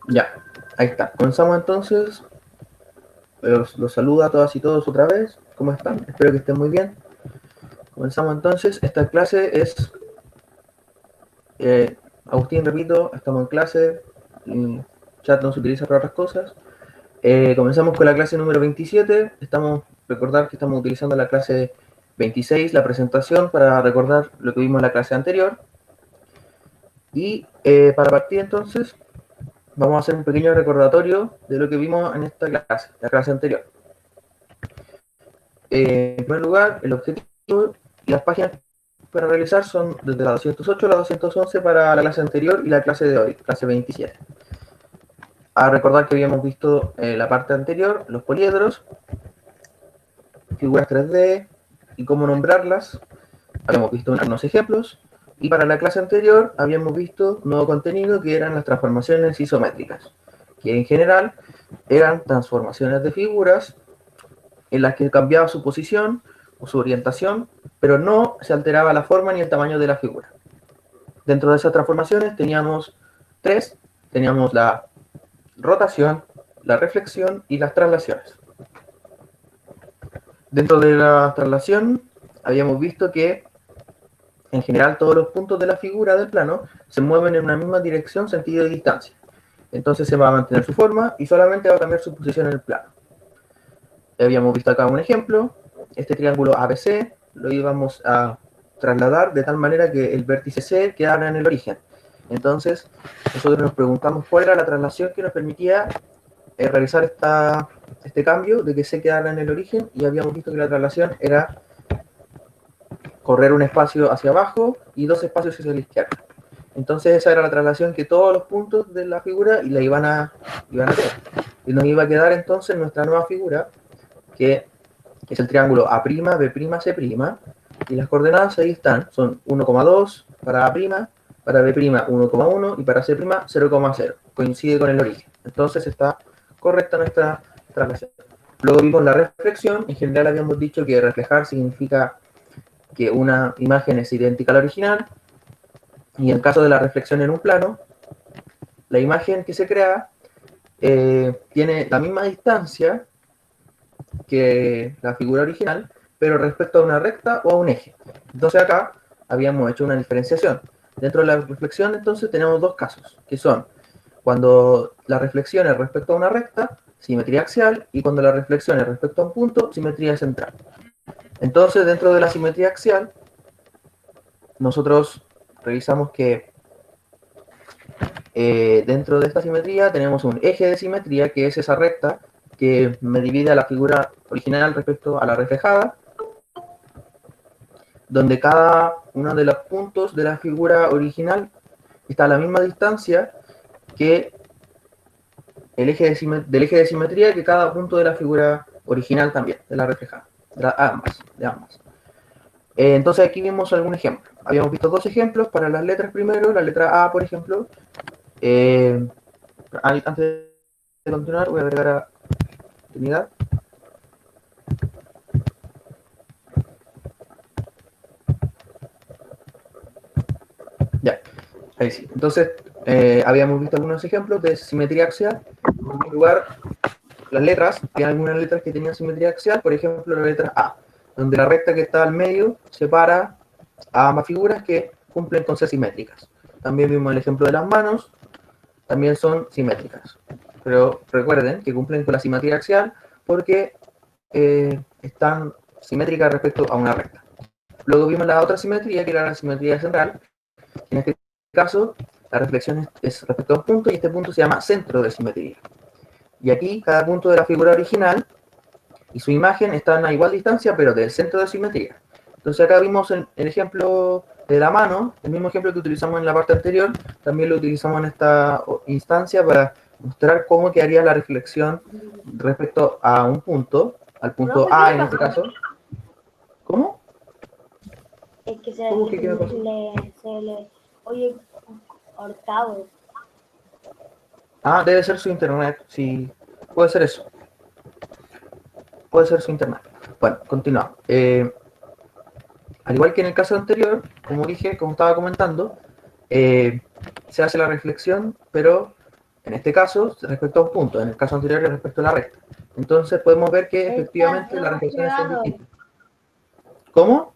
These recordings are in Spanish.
Ya, ahí está. Comenzamos entonces. Los saludo a todas y todos otra vez. ¿Cómo están? Espero que estén muy bien. Comenzamos entonces. Esta clase es Agustín, repito, estamos en clase. El chat no se utiliza para otras cosas. Comenzamos con la clase número 27. Recordar que estamos utilizando la clase 26, la presentación, para recordar lo que vimos en la clase anterior. Y para partir entonces, vamos a hacer un pequeño recordatorio de lo que vimos en esta clase, la clase anterior. En primer lugar, el objetivo y las páginas para realizar son desde la 208 a la 211 para la clase anterior y la clase de hoy, clase 27. A recordar que habíamos visto la parte anterior, los poliedros, figuras 3D y cómo nombrarlas. Habíamos visto unos ejemplos. Y para la clase anterior habíamos visto nuevo contenido que eran las transformaciones isométricas, que en general eran transformaciones de figuras en las que cambiaba su posición o su orientación, pero no se alteraba la forma ni el tamaño de la figura. Dentro de esas transformaciones teníamos tres. Teníamos la rotación, la reflexión y las traslaciones. Dentro de la traslación habíamos visto que en general todos los puntos de la figura del plano se mueven en una misma dirección, sentido y distancia. Entonces se va a mantener su forma y solamente va a cambiar su posición en el plano. Habíamos visto acá un ejemplo. Este triángulo ABC lo íbamos a trasladar de tal manera que el vértice C quedara en el origen. Entonces, nosotros nos preguntamos cuál era la traslación que nos permitía realizar este cambio de que C quedara en el origen, y habíamos visto que la traslación era correr un espacio hacia abajo y dos espacios hacia la izquierda. Entonces esa era la traslación que todos los puntos de la figura la iban a hacer. Y nos iba a quedar entonces nuestra nueva figura, que es el triángulo A', B', C', y las coordenadas ahí están, son 1,2 para A', para B' 1,1 y para C' 0,0. Coincide con el origen. Entonces está correcta nuestra traslación. Luego vimos la reflexión. En general habíamos dicho que reflejar significa que una imagen es idéntica a la original, y en caso de la reflexión en un plano, la imagen que se crea tiene la misma distancia que la figura original, pero respecto a una recta o a un eje. Entonces acá habíamos hecho una diferenciación. Dentro de la reflexión entonces tenemos dos casos, que son cuando la reflexión es respecto a una recta, simetría axial, y cuando la reflexión es respecto a un punto, simetría central. Entonces dentro de la simetría axial, nosotros revisamos que dentro de esta simetría tenemos un eje de simetría, que es esa recta que me divide a la figura original respecto a la reflejada, donde cada uno de los puntos de la figura original está a la misma distancia que del eje de simetría, que cada punto de la figura original también, de la reflejada, de ambas. Entonces aquí vimos algún ejemplo. Habíamos visto dos ejemplos para las letras primero. La letra A, por ejemplo. Antes de continuar, voy a agregar a unidad. Ya, ahí sí. Entonces, habíamos visto algunos ejemplos de simetría axial. En primer lugar, las letras. Había algunas letras que tenían simetría axial, por ejemplo, la letra A, donde la recta que está al medio separa a ambas figuras que cumplen con ser simétricas. También vimos el ejemplo de las manos, también son simétricas. Pero recuerden que cumplen con la simetría axial porque están simétricas respecto a una recta. Luego vimos la otra simetría, que era la simetría central. En este caso, la reflexión es respecto a un punto, y este punto se llama centro de simetría. Y aquí cada punto de la figura original y su imagen están a igual distancia, pero del centro de simetría. Entonces acá vimos el ejemplo de la mano, el mismo ejemplo que utilizamos en la parte anterior, también lo utilizamos en esta instancia para mostrar cómo quedaría la reflexión respecto a un punto, al punto A en este caso. ¿Cómo? Es que ¿Cómo que qué me pasó? se le oye cortado. Ah, debe ser su internet, sí, puede ser eso. Puede ser su internet. Bueno, continuamos. Al igual que en el caso anterior, como dije, como estaba comentando, se hace la reflexión, pero En este caso, respecto a un punto, en el caso anterior, respecto a la recta. Entonces podemos ver que efectivamente las reflexiones son distintas. ¿Cómo?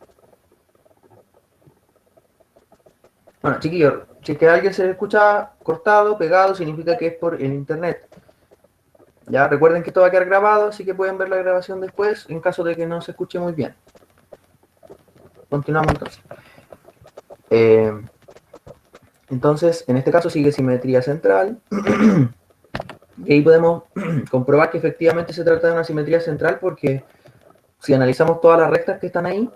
Bueno, chiquillos, si es que alguien se escucha cortado, pegado, significa que es por el internet. Ya recuerden que esto va a quedar grabado, así que pueden ver la grabación después en caso de que no se escuche muy bien. Continuamos entonces. Entonces, en este caso sigue simetría central. Y ahí podemos comprobar que efectivamente se trata de una simetría central porque si analizamos todas las rectas que están ahí,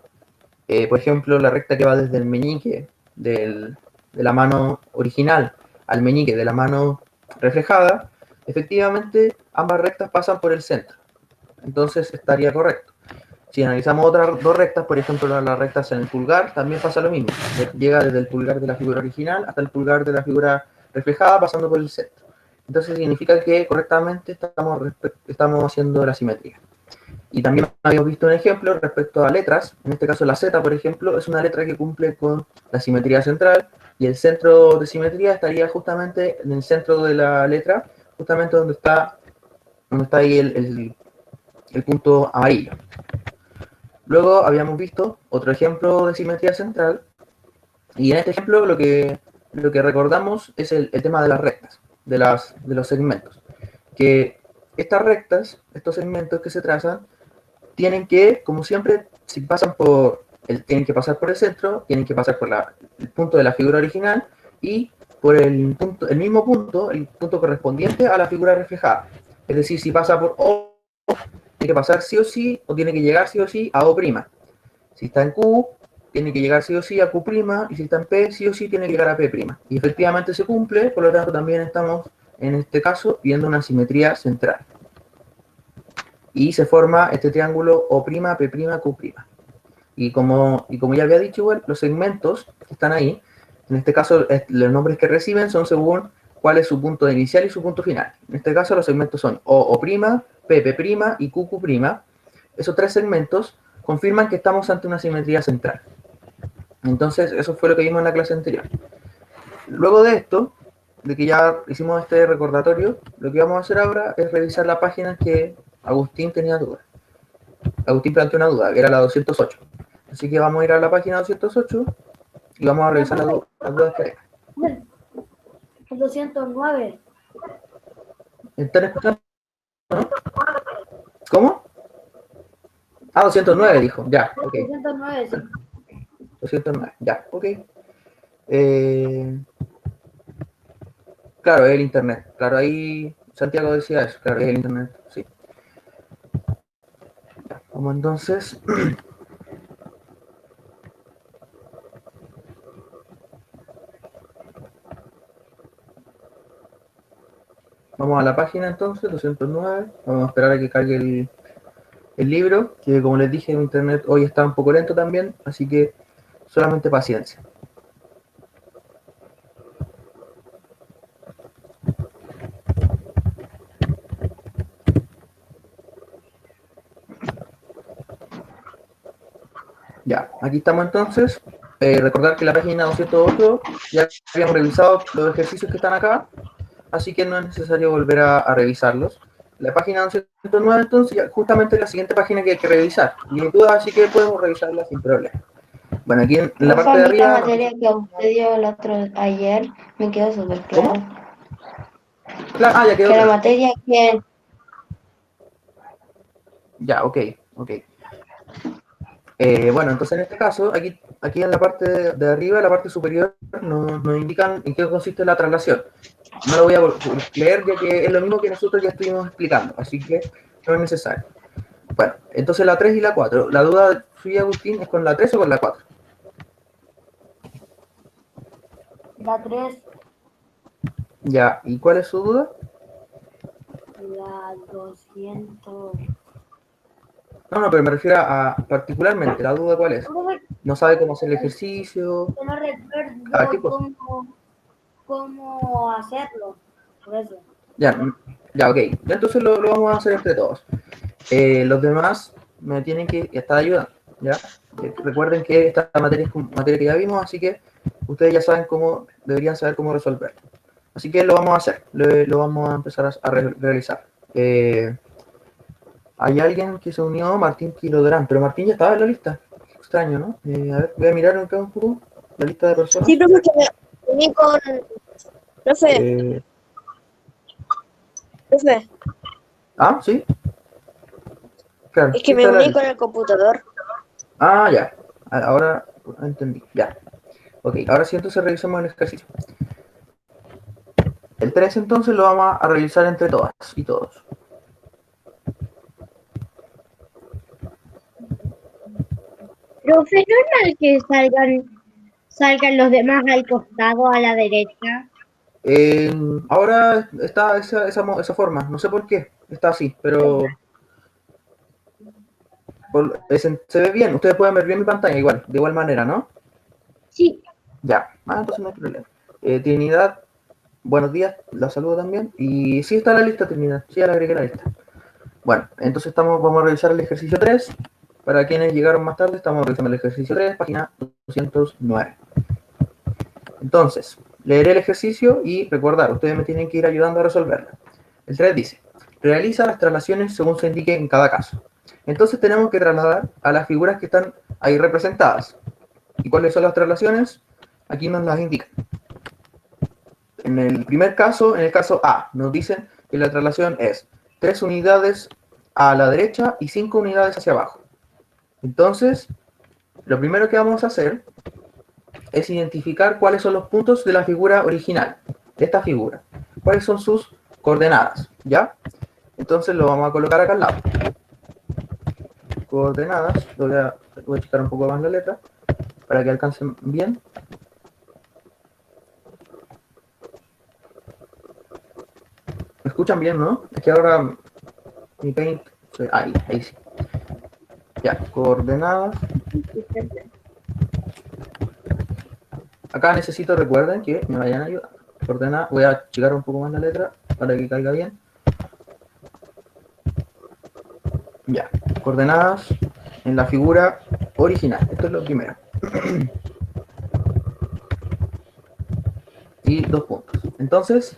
por ejemplo, la recta que va desde el meñique de la mano original al meñique de la mano reflejada, efectivamente ambas rectas pasan por el centro. Entonces estaría correcto. Si analizamos otras dos rectas, por ejemplo las rectas en el pulgar, también pasa lo mismo. Llega desde el pulgar de la figura original hasta el pulgar de la figura reflejada pasando por el centro. Entonces significa que correctamente estamos haciendo la simetría. Y también habíamos visto un ejemplo respecto a letras. En este caso la Z, por ejemplo, es una letra que cumple con la simetría central y el centro de simetría estaría justamente en el centro de la letra, justamente donde está ahí el punto amarillo. Luego habíamos visto otro ejemplo de simetría central y en este ejemplo lo que recordamos es el tema de las rectas, de los segmentos. Que estas rectas, estos segmentos que se trazan, tienen que, como siempre, si pasan tienen que pasar por el centro, tienen que pasar por el punto de la figura original y por el mismo punto, el punto correspondiente a la figura reflejada. Es decir, si pasa por O, tiene que pasar sí o sí, o tiene que llegar sí o sí a O'. Si está en Q, tiene que llegar sí o sí a Q', y si está en P, sí o sí tiene que llegar a P'. Y efectivamente se cumple, por lo tanto también estamos, en este caso, viendo una simetría central. Y se forma este triángulo O', P', Q'. Y como ya había dicho, igual, los segmentos que están ahí, en este caso los nombres que reciben son según cuál es su punto inicial y su punto final. En este caso los segmentos son O', P', y Q'. Esos tres segmentos confirman que estamos ante una simetría central. Entonces eso fue lo que vimos en la clase anterior. Luego de esto, de que ya hicimos este recordatorio, lo que vamos a hacer ahora es revisar la página que Agustín tenía duda. Agustín planteó una duda, que era la 208. Así que vamos a ir a la página 208 y vamos a revisar las dudas que hay. El 209. ¿Están escuchando? ¿No? ¿Cómo? Ah, 209 dijo, ya, ok. 209, sí. 209, ya, ok. Claro, es el internet. Claro, ahí Santiago decía eso, claro, es el internet, sí. Ya, vamos entonces. Vamos a la página entonces, 209. Vamos a esperar a que cargue el libro, que como les dije, en internet hoy está un poco lento también, así que solamente paciencia. Ya, aquí estamos entonces. Recordar que la página 208 ya habíamos revisado los ejercicios que están acá, así que no es necesario volver a revisarlos. La página 209 entonces ya, justamente es la siguiente página que hay que revisar. Y hay dudas, así que podemos revisarla sin problema. Bueno, aquí en la parte de arriba... La materia que usted dio ayer me quedó súper claro. Claro, ya quedó que claro. La materia que... Ya, ok. Bueno, entonces en este caso, aquí en la parte de arriba, la parte superior, nos indican en qué consiste la traslación. No lo voy a leer ya que es lo mismo que nosotros ya estuvimos explicando, así que no es necesario. Bueno, entonces la 3 y la 4. La duda suya, Agustín, ¿es con la 3 o con la 4? La 3. Ya, ¿y cuál es su duda? La 200. No, pero me refiero a particularmente, ¿la duda cuál es? ¿No sabe cómo hacer el ejercicio? Yo no recuerdo cómo hacerlo. Por eso. Ya, ok. Ya entonces lo vamos a hacer entre todos. Los demás me tienen que estar ayudando, ¿ya? Recuerden que esta materia es materia que ya vimos, así que ustedes ya saben deberían saber cómo resolverlo. Así que lo vamos a hacer, lo vamos a empezar a realizar. Hay alguien que se unió, Martín Quilodrán, pero Martín ya estaba en la lista. Extraño, ¿no? A ver, voy a mirar acá un poco la lista de personas. Sí, profe, que me uní con... Profe, profe, ¿Sí? Claro. es que me uní con el computador. Ah, ya. Ahora entendí. Ya. Ok, ahora sí, entonces revisemos el ejercicio. El 3 entonces lo vamos a realizar entre todas y todos. Profe, ¿no es normal que salgan los demás al costado, a la derecha? Ahora está esa forma, no sé por qué está así, pero se ve bien. Ustedes pueden ver bien mi pantalla igual, de igual manera, ¿no? Sí. Ya, entonces no hay problema. Trinidad, buenos días, la saludo también. Y sí está la lista, Trinidad, sí, ya la agregué a la lista. Bueno, entonces vamos a revisar el ejercicio 3. Para quienes llegaron más tarde, estamos revisando el ejercicio 3, página 209. Entonces, leeré el ejercicio y recordar, ustedes me tienen que ir ayudando a resolverlo. El 3 dice, realiza las traslaciones según se indique en cada caso. Entonces tenemos que trasladar a las figuras que están ahí representadas. ¿Y cuáles son las traslaciones? Aquí nos las indican. En el primer caso, en el caso A, nos dicen que la traslación es 3 unidades a la derecha y 5 unidades hacia abajo. Entonces, lo primero que vamos a hacer es identificar cuáles son los puntos de la figura original, de esta figura. ¿Cuáles son sus coordenadas? ¿Ya? Entonces lo vamos a colocar acá al lado. Coordenadas, voy a checar un poco más la letra para que alcancen bien. ¿Me escuchan bien, no? Es que ahora mi paint... Ahí sí. Ya, coordenadas. Acá necesito, recuerden, que me vayan a ayudar. Coordenadas, voy a checar un poco más la letra para que caiga bien. Ya, coordenadas en la figura original. Esto es lo primero. Y 2 puntos. Entonces,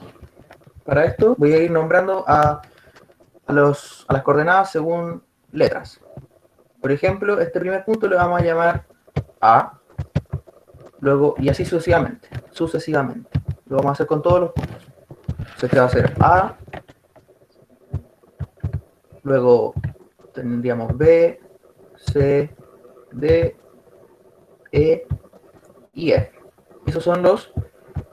para esto voy a ir nombrando a las coordenadas según letras. Por ejemplo, este primer punto le vamos a llamar A. Luego, y así sucesivamente. Lo vamos a hacer con todos los puntos. Entonces, este va a ser A. Luego tendríamos B, C, D, E y F. Esos son los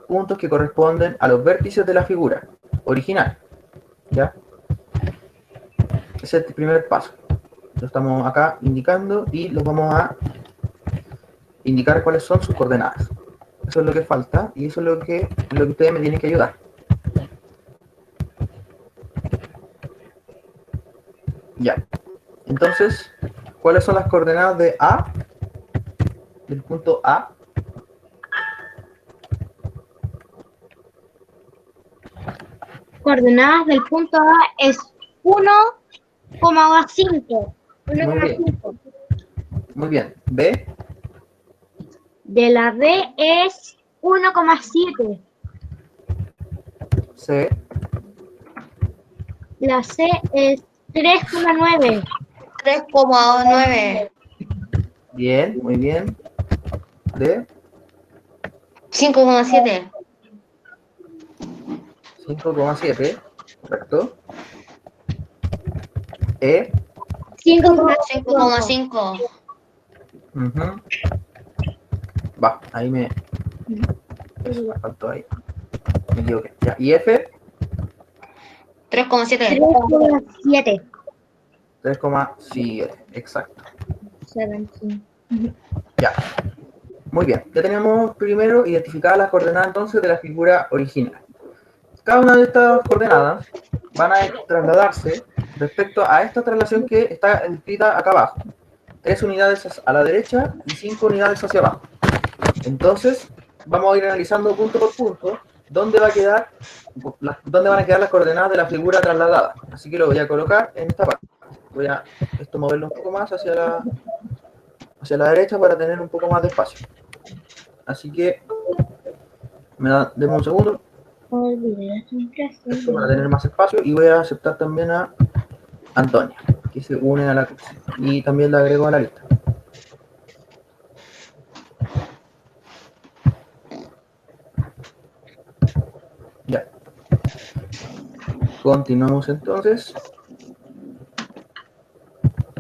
puntos que corresponden a los vértices de la figura original. ¿Ya? Ese es el primer paso. Lo estamos acá indicando y los vamos a indicar cuáles son sus coordenadas. Eso es lo que falta y eso es lo que ustedes me tienen que ayudar. Ya. Entonces, ¿cuáles son las coordenadas de A? Del punto A. Coordenadas del punto A es 1,5. Muy bien. B. De la B es 1,7. C. La C es 3,9. 3,9. Bien, muy bien. D. 5,7. 5,7. Correcto. E. 5,5. Va, ahí me faltó ahí. Me equivoqué. Ya. ¿Y F? 3,7. 3,7. 3,7. Exacto. Ya. Muy bien. Ya tenemos primero identificadas las coordenadas entonces de la figura original. Cada una de estas coordenadas van a trasladarse respecto a esta traslación que está escrita acá abajo. 3 unidades a la derecha y 5 unidades hacia abajo. Entonces, vamos a ir analizando punto por punto dónde van a quedar las coordenadas de la figura trasladada. Así que lo voy a colocar en esta parte. Voy a moverlo un poco más hacia la derecha para tener un poco más de espacio. Así que, denme un segundo. Olvidé las Esto para impresiones. tener más espacio y voy a aceptar también a Antonia, que se une a la clase. Y también la agrego a la lista. Ya. Continuamos entonces.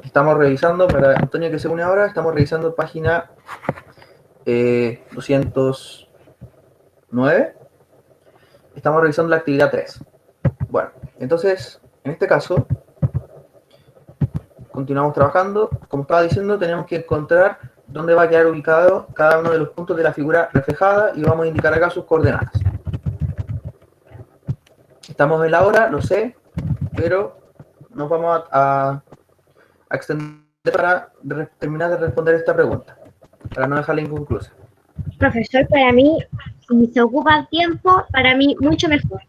Estamos revisando, para Antonia que se une ahora, estamos revisando página 209. Estamos revisando la actividad 3. Bueno, entonces, en este caso, continuamos trabajando. Como estaba diciendo, tenemos que encontrar dónde va a quedar ubicado cada uno de los puntos de la figura reflejada y vamos a indicar acá sus coordenadas. Estamos en la hora, lo sé, pero nos vamos a extender para terminar de responder esta pregunta, para no dejarla inconclusa. Profesor, para mí, si se ocupa el tiempo, para mí mucho mejor.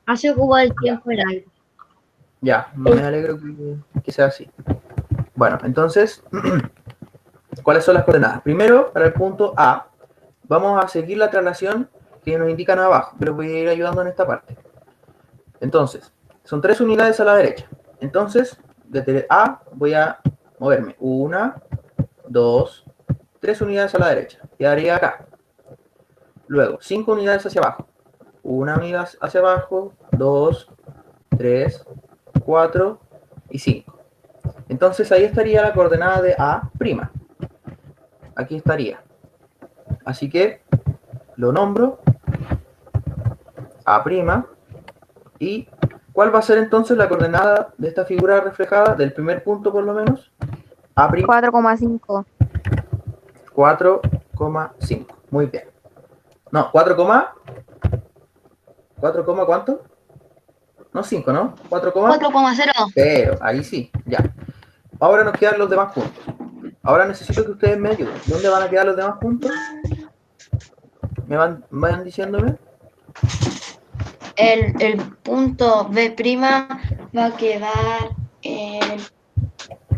Así ocupo el tiempo en algo. Ya, me alegro que sea así. Bueno, entonces, ¿cuáles son las coordenadas? Primero, para el punto A, vamos a seguir la traslación que nos indican abajo, pero voy a ir ayudando en esta parte. Entonces, son 3 unidades a la derecha. Entonces, desde A voy a moverme 1, 2, 3 unidades a la derecha. Quedaría acá. Luego, 5 unidades hacia abajo. 1 unidad hacia abajo, 2, 3, 4 y 5. Entonces ahí estaría la coordenada de A'. Aquí estaría. Así que lo nombro A'. ¿Y cuál va a ser entonces la coordenada de esta figura reflejada, del primer punto por lo menos? A'. 4,5. 4,5. Muy bien. No, 4, ¿cuánto? No 5, ¿no? 4,0. Pero ahí sí, ya. Ahora nos quedan los demás puntos. Ahora necesito que ustedes me ayuden. ¿Dónde van a quedar los demás puntos? ¿Me van diciéndome? El punto B' va a quedar en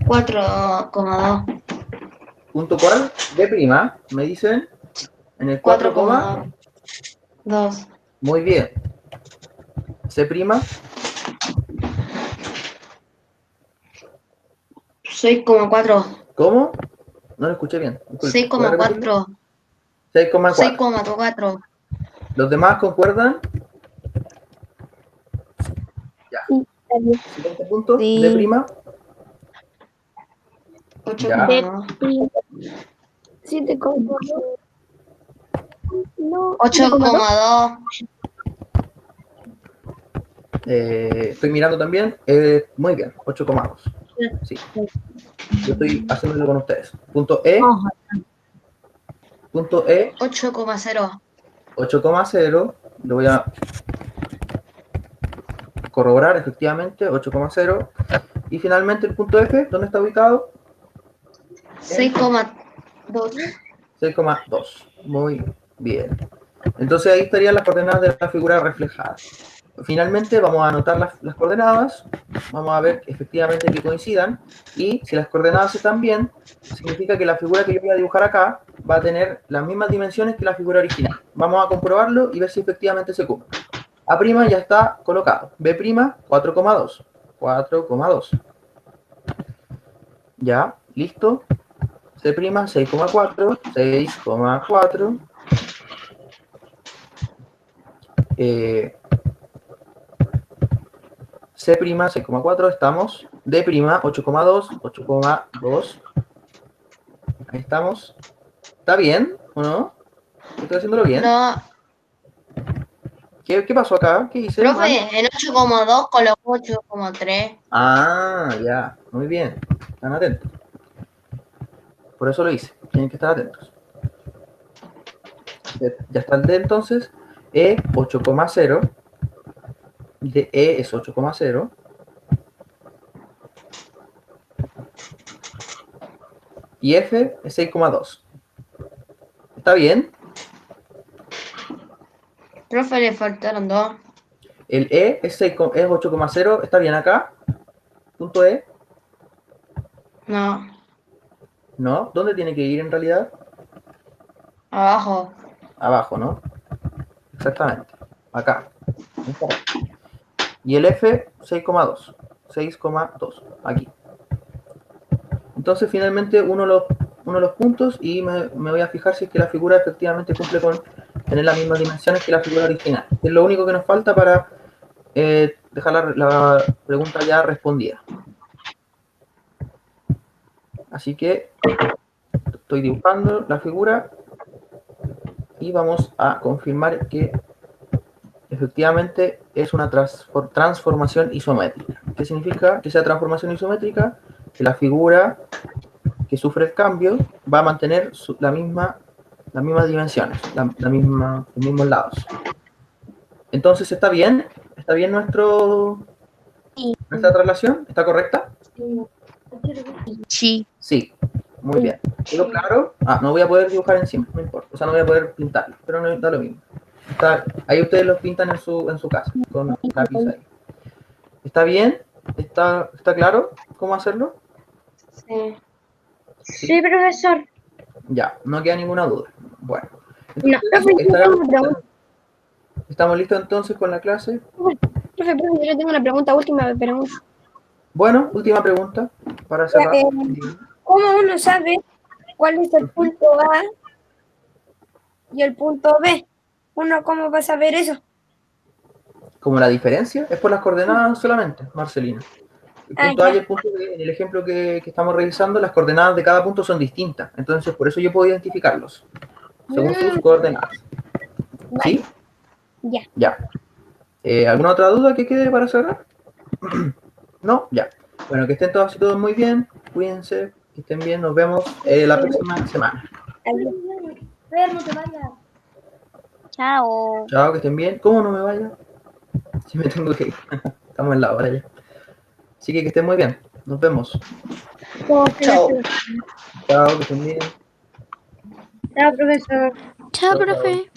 4,2. ¿Punto cuál? B', me dicen. En el 4, 4,2. muy bien. C', 6,4. ¿cómo? No lo escuché bien. Disculpe. ¿Puede repetirlo? 6,4. 6,4. 6,4. ¿Los demás concuerdan? Ya. Sí, está bien. Siguiente punto. Sí. D'. 8,2. 7,2. No, 8,2. Estoy mirando también. Muy bien. 8,2. Sí. Yo estoy haciéndolo con ustedes. Punto E. Punto E. 8,0. 8,0. Lo voy a corroborar, efectivamente. 8,0. Y finalmente el punto F, ¿dónde está ubicado? 6,2. 6,2. Muy bien. Entonces ahí estarían las coordenadas de la figura reflejada. Finalmente vamos a anotar las coordenadas. Vamos a ver efectivamente que coincidan. Y si las coordenadas están bien, significa que la figura que yo voy a dibujar acá va a tener las mismas dimensiones que la figura original. Vamos a comprobarlo y ver si efectivamente se cumple. A' ya está colocado. B', 4,2. 4,2. Ya, listo. C', 6,4. 6,4. C', 6,4, estamos. D', 8,2, 8,2. Ahí estamos. ¿Está bien o no? ¿Estoy haciéndolo bien? No, ¿Qué pasó acá? ¿Qué hice? mal? profe, en 8,2 colocó 8,3. Ah, ya. Muy bien. Están atentos. Por eso lo hice. Tienen que estar atentos. Ya está el D entonces. E, 8,0. De E es 8,0. Y F es 6,2. ¿Está bien? Profe, le faltaron 2. El E es 8,0. ¿Está bien acá? Punto E. No, ¿No? ¿Dónde tiene que ir en realidad? abajo. Abajo, ¿no? Exactamente. Acá. Y el F, 6,2. 6,2, aquí. Entonces, finalmente, uno de los puntos y me voy a fijar si es que la figura efectivamente cumple con tener las mismas dimensiones que la figura original. Es lo único que nos falta para dejar la pregunta ya respondida. Así que estoy dibujando la figura y vamos a confirmar que efectivamente es una transformación isométrica. ¿Qué significa que sea transformación isométrica? Que la figura que sufre el cambio va a mantener las mismas dimensiones, los mismos lados. Entonces, ¿está bien? ¿Está bien nuestra traslación? ¿Está correcta? Sí. Sí, muy bien. ¿Quedó claro? No voy a poder dibujar encima, no importa. O sea, no voy a poder pintarlo, pero no da lo mismo. Ahí ustedes los pintan en su casa, con lápiz ahí. ¿Está bien? ¿Está claro cómo hacerlo? Sí. Sí, profesor. Ya, no queda ninguna duda. Bueno. No, profe, yo tengo una pregunta. ¿Estamos listos entonces con la clase? Profe, yo tengo una pregunta, última pregunta. Bueno, última pregunta para cerrar. ¿Cómo uno sabe cuál es el punto A y el punto B? ¿Uno cómo va a saber eso? Como la diferencia es por las coordenadas solamente, Marcelina. El punto A y el punto B, en el ejemplo que estamos revisando, las coordenadas de cada punto son distintas. Entonces, por eso yo puedo identificarlos según sus coordenadas. ¿Sí? Ya. Ya. ¿Alguna otra duda que quede para cerrar? ¿No? Ya. Bueno, que estén todos y todos muy bien. Cuídense, que estén bien. Nos vemos la próxima semana. Fer, no te vayas. Chao. Chao, que estén bien. ¿Cómo no me vaya? Si me tengo que ir. Estamos en la hora ya. Así que estén muy bien. Nos vemos. Chao. Chao, que estén bien. Chao, profesor. Chao, profe.